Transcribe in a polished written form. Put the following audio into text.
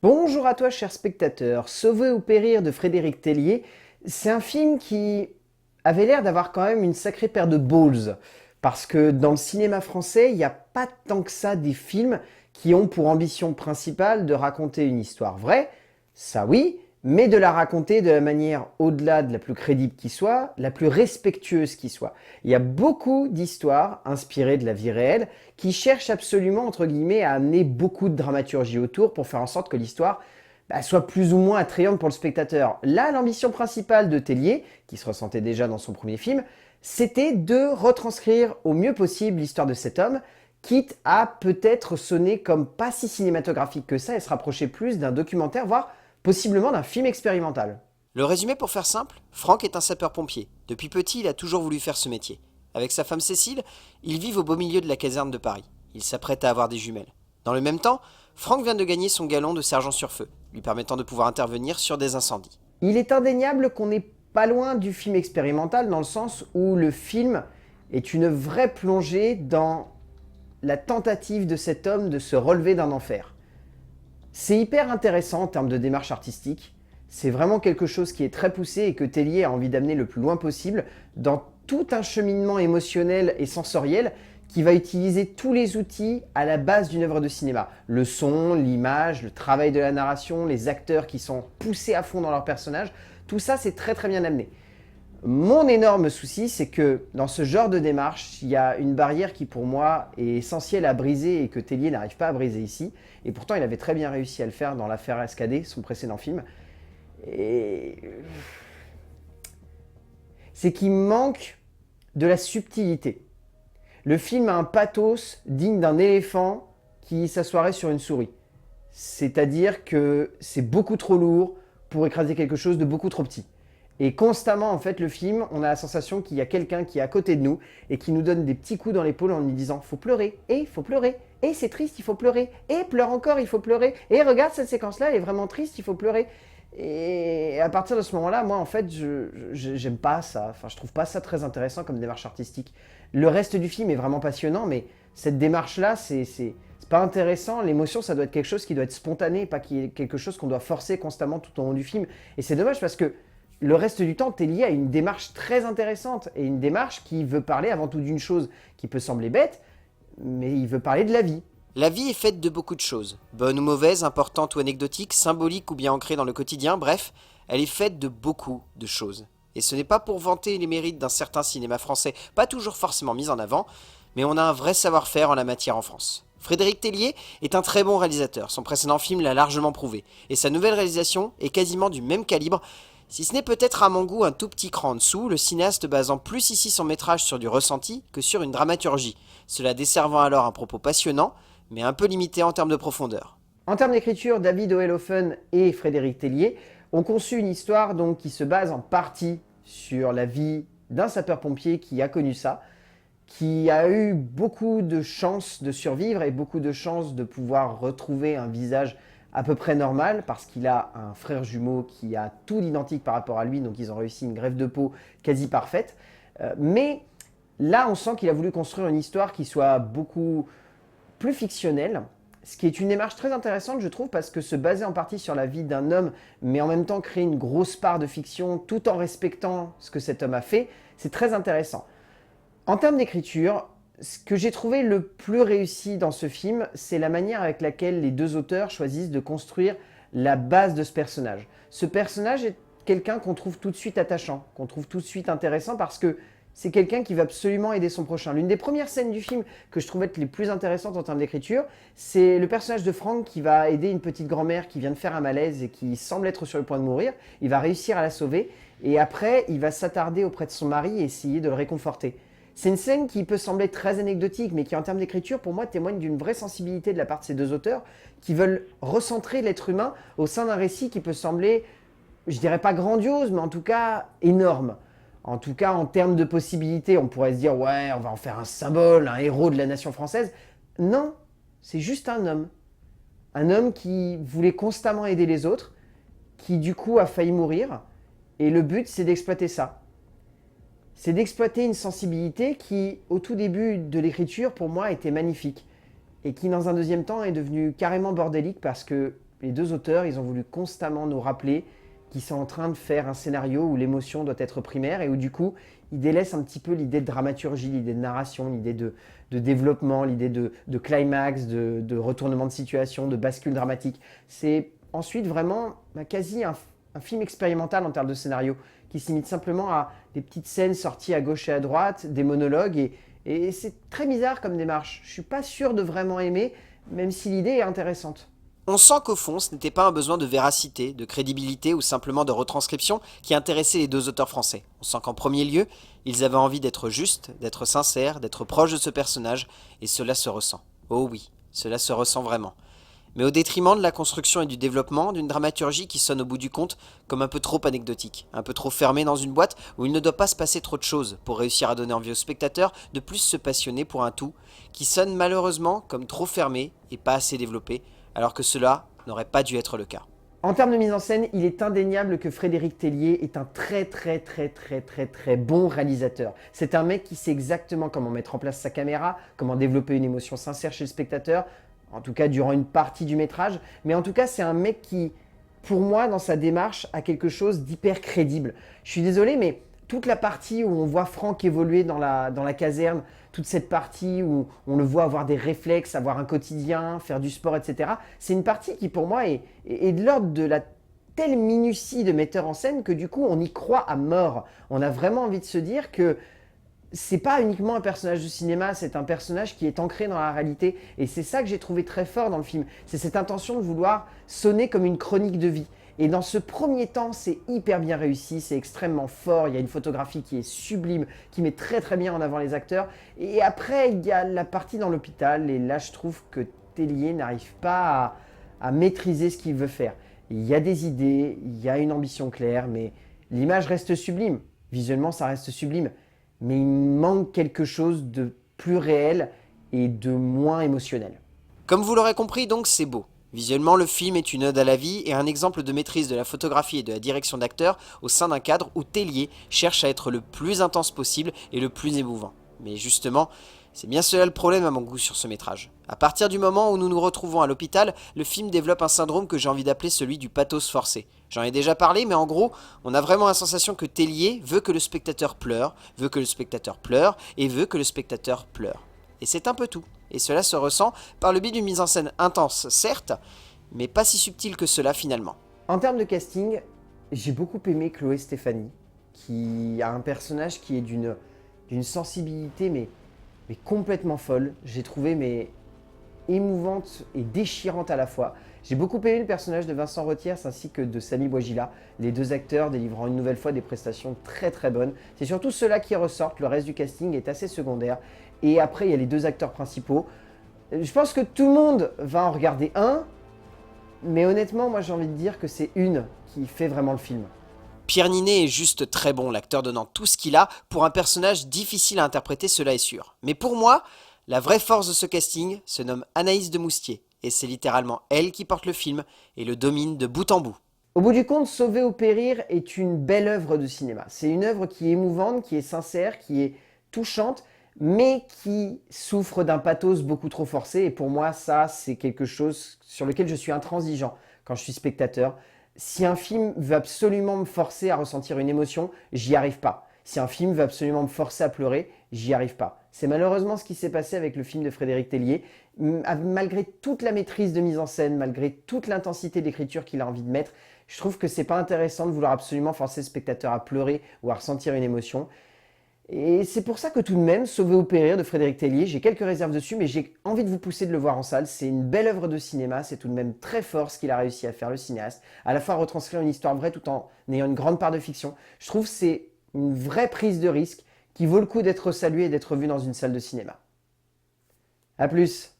Bonjour à toi, cher spectateur. Sauver ou périr de Frédéric Tellier, c'est un film qui avait l'air d'avoir quand même une sacrée paire de balls. Parce que dans le cinéma français, il n'y a pas tant que ça des films qui ont pour ambition principale de raconter une histoire vraie, ça oui, mais de la raconter de la manière au-delà de la plus crédible qui soit, la plus respectueuse qui soit. Il y a beaucoup d'histoires inspirées de la vie réelle qui cherchent absolument, entre guillemets, à amener beaucoup de dramaturgie autour pour faire en sorte que l'histoire soit plus ou moins attrayante pour le spectateur. Là, l'ambition principale de Tellier, qui se ressentait déjà dans son premier film, c'était de retranscrire au mieux possible l'histoire de cet homme, quitte à peut-être sonner comme pas si cinématographique que ça et se rapprocher plus d'un documentaire, voire possiblement d'un film expérimental. Le résumé pour faire simple, Franck est un sapeur-pompier. Depuis petit, il a toujours voulu faire ce métier. Avec sa femme Cécile, ils vivent au beau milieu de la caserne de Paris. Ils s'apprêtent à avoir des jumelles. Dans le même temps, Franck vient de gagner son galon de sergent sur feu, lui permettant de pouvoir intervenir sur des incendies. Il est indéniable qu'on n'est pas loin du film expérimental dans le sens où le film est une vraie plongée dans la tentative de cet homme de se relever d'un enfer. C'est hyper intéressant en termes de démarche artistique. C'est vraiment quelque chose qui est très poussé et que Tellier a envie d'amener le plus loin possible dans tout un cheminement émotionnel et sensoriel qui va utiliser tous les outils à la base d'une œuvre de cinéma. Le son, l'image, le travail de la narration, les acteurs qui sont poussés à fond dans leur personnage, tout ça c'est très très bien amené. Mon énorme souci, c'est que dans ce genre de démarche, il y a une barrière qui pour moi est essentielle à briser et que Tellier n'arrive pas à briser ici. Et pourtant, il avait très bien réussi à le faire dans l'affaire Escadé, son précédent film. Et c'est qu'il manque de la subtilité. Le film a un pathos digne d'un éléphant qui s'assoirait sur une souris. C'est-à-dire que c'est beaucoup trop lourd pour écraser quelque chose de beaucoup trop petit. Et constamment, en fait, le film, on a la sensation qu'il y a quelqu'un qui est à côté de nous et qui nous donne des petits coups dans l'épaule en nous disant « faut pleurer, et il faut pleurer, et c'est triste, il faut pleurer, et pleure encore, il faut pleurer, et regarde cette séquence-là, elle est vraiment triste, il faut pleurer ». Et à partir de ce moment-là, moi, en fait, j'aime pas ça. Enfin, je trouve pas ça très intéressant comme démarche artistique. Le reste du film est vraiment passionnant, mais cette démarche-là, c'est pas intéressant. L'émotion, ça doit être quelque chose qui doit être spontané, pas quelque chose qu'on doit forcer constamment tout au long du film. Et c'est dommage parce que le reste du temps, Tellier a une démarche très intéressante et une démarche qui veut parler avant tout d'une chose qui peut sembler bête, mais il veut parler de la vie. La vie est faite de beaucoup de choses, bonnes ou mauvaises, importantes ou anecdotiques, symboliques ou bien ancrées dans le quotidien, bref, elle est faite de beaucoup de choses. Et ce n'est pas pour vanter les mérites d'un certain cinéma français, pas toujours forcément mis en avant, mais on a un vrai savoir-faire en la matière en France. Frédéric Tellier est un très bon réalisateur, son précédent film l'a largement prouvé, et sa nouvelle réalisation est quasiment du même calibre, si ce n'est peut-être à mon goût un tout petit cran en dessous, le cinéaste basant plus ici son métrage sur du ressenti que sur une dramaturgie, cela desservant alors un propos passionnant, mais un peu limité en termes de profondeur. En termes d'écriture, David Oelofen et Frédéric Tellier ont conçu une histoire donc, qui se base en partie sur la vie d'un sapeur-pompier qui a connu ça, qui a eu beaucoup de chances de survivre et beaucoup de chances de pouvoir retrouver un visage à peu près normal parce qu'il a un frère jumeau qui a tout l'identique par rapport à lui, donc ils ont réussi une greffe de peau quasi parfaite. Mais là, on sent qu'il a voulu construire une histoire qui soit beaucoup plus fictionnelle, ce qui est une démarche très intéressante, je trouve, parce que se baser en partie sur la vie d'un homme, mais en même temps créer une grosse part de fiction tout en respectant ce que cet homme a fait, c'est très intéressant. En termes d'écriture, ce que j'ai trouvé le plus réussi dans ce film, c'est la manière avec laquelle les deux auteurs choisissent de construire la base de ce personnage. Ce personnage est quelqu'un qu'on trouve tout de suite attachant, qu'on trouve tout de suite intéressant parce que c'est quelqu'un qui va absolument aider son prochain. L'une des premières scènes du film que je trouve être les plus intéressantes en termes d'écriture, c'est le personnage de Franck qui va aider une petite grand-mère qui vient de faire un malaise et qui semble être sur le point de mourir. Il va réussir à la sauver et après, il va s'attarder auprès de son mari et essayer de le réconforter. C'est une scène qui peut sembler très anecdotique, mais qui en termes d'écriture, pour moi, témoigne d'une vraie sensibilité de la part de ces deux auteurs qui veulent recentrer l'être humain au sein d'un récit qui peut sembler, je dirais pas grandiose, mais en tout cas énorme. En tout cas, en termes de possibilités, on pourrait se dire « ouais, on va en faire un symbole, un héros de la nation française ». Non, c'est juste un homme. Un homme qui voulait constamment aider les autres, qui du coup a failli mourir, et le but, c'est d'exploiter ça. C'est d'exploiter une sensibilité qui, au tout début de l'écriture, pour moi, était magnifique. Et qui, dans un deuxième temps, est devenue carrément bordélique parce que les deux auteurs, ils ont voulu constamment nous rappeler qu'ils sont en train de faire un scénario où l'émotion doit être primaire et où du coup, ils délaissent un petit peu l'idée de dramaturgie, l'idée de narration, l'idée de développement, l'idée de climax, de retournement de situation, de bascule dramatique. C'est ensuite vraiment quasi un film expérimental en termes de scénario qui se limite simplement à des petites scènes sorties à gauche et à droite, des monologues et c'est très bizarre comme démarche. Je suis pas sûr de vraiment aimer, même si l'idée est intéressante. On sent qu'au fond, ce n'était pas un besoin de véracité, de crédibilité ou simplement de retranscription qui intéressait les deux auteurs français. On sent qu'en premier lieu, ils avaient envie d'être justes, d'être sincères, d'être proches de ce personnage, et cela se ressent. Oh oui, cela se ressent vraiment. Mais au détriment de la construction et du développement, d'une dramaturgie qui sonne au bout du compte comme un peu trop anecdotique, un peu trop fermée dans une boîte où il ne doit pas se passer trop de choses pour réussir à donner envie aux spectateurs de plus se passionner pour un tout qui sonne malheureusement comme trop fermé et pas assez développé, alors que cela n'aurait pas dû être le cas. En termes de mise en scène, il est indéniable que Frédéric Tellier est un très bon réalisateur. C'est un mec qui sait exactement comment mettre en place sa caméra, comment développer une émotion sincère chez le spectateur, en tout cas durant une partie du métrage, mais en tout cas c'est un mec qui, pour moi, dans sa démarche, a quelque chose d'hyper crédible. Je suis désolé, mais toute la partie où on voit Franck évoluer dans la caserne, toute cette partie où on le voit avoir des réflexes, avoir un quotidien, faire du sport, etc., c'est une partie qui pour moi est de l'ordre de la telle minutie de metteur en scène que du coup on y croit à mort. On a vraiment envie de se dire que c'est pas uniquement un personnage de cinéma, c'est un personnage qui est ancré dans la réalité. Et c'est ça que j'ai trouvé très fort dans le film. C'est cette intention de vouloir sonner comme une chronique de vie. Et dans ce premier temps, c'est hyper bien réussi, c'est extrêmement fort, il y a une photographie qui est sublime, qui met très bien en avant les acteurs. Et après, il y a la partie dans l'hôpital, et là je trouve que Tellier n'arrive pas à maîtriser ce qu'il veut faire. Il y a des idées, il y a une ambition claire, mais l'image reste sublime. Visuellement, ça reste sublime. Mais il manque quelque chose de plus réel et de moins émotionnel. Comme vous l'aurez compris donc, c'est beau. Visuellement, le film est une ode à la vie et un exemple de maîtrise de la photographie et de la direction d'acteurs au sein d'un cadre où Tellier cherche à être le plus intense possible et le plus émouvant. Mais justement, c'est bien cela le problème à mon goût sur ce métrage. À partir du moment où nous nous retrouvons à l'hôpital, le film développe un syndrome que j'ai envie d'appeler celui du pathos forcé. J'en ai déjà parlé, mais en gros, on a vraiment la sensation que Tellier veut que le spectateur pleure, veut que le spectateur pleure, et veut que le spectateur pleure. Et c'est un peu tout. Et cela se ressent par le biais d'une mise en scène intense, certes, mais pas si subtile que cela finalement. En termes de casting, j'ai beaucoup aimé Chloé Stéphanie, qui a un personnage qui est d'une sensibilité mais complètement folle. J'ai trouvé émouvante et déchirante à la fois. J'ai beaucoup aimé le personnage de Vincent Retiers ainsi que de Samy Bouajila, les deux acteurs délivrant une nouvelle fois des prestations très bonnes. C'est surtout ceux-là qui ressortent, le reste du casting est assez secondaire. Et après, il y a les deux acteurs principaux. Je pense que tout le monde va en regarder un, mais honnêtement, moi j'ai envie de dire que c'est une qui fait vraiment le film. Pierre Ninet est juste très bon, l'acteur donnant tout ce qu'il a pour un personnage difficile à interpréter, cela est sûr. Mais pour moi, la vraie force de ce casting se nomme Anaïs de Moustier, et c'est littéralement elle qui porte le film et le domine de bout en bout. Au bout du compte, Sauver ou périr est une belle œuvre de cinéma. C'est une œuvre qui est émouvante, qui est sincère, qui est touchante, mais qui souffre d'un pathos beaucoup trop forcé. Et pour moi, ça, c'est quelque chose sur lequel je suis intransigeant quand je suis spectateur. Si un film veut absolument me forcer à ressentir une émotion, j'y arrive pas. Si un film veut absolument me forcer à pleurer, j'y arrive pas. C'est malheureusement ce qui s'est passé avec le film de Frédéric Tellier. Malgré toute la maîtrise de mise en scène, malgré toute l'intensité d'écriture qu'il a envie de mettre, je trouve que c'est pas intéressant de vouloir absolument forcer le spectateur à pleurer ou à ressentir une émotion. Et c'est pour ça que tout de même, Sauver ou périr de Frédéric Tellier, j'ai quelques réserves dessus, mais j'ai envie de vous pousser de le voir en salle. C'est une belle œuvre de cinéma, c'est tout de même très fort ce qu'il a réussi à faire le cinéaste, à la fois retranscrire une histoire vraie tout en ayant une grande part de fiction. Je trouve que c'est une vraie prise de risque qui vaut le coup d'être saluée et d'être vue dans une salle de cinéma. A plus!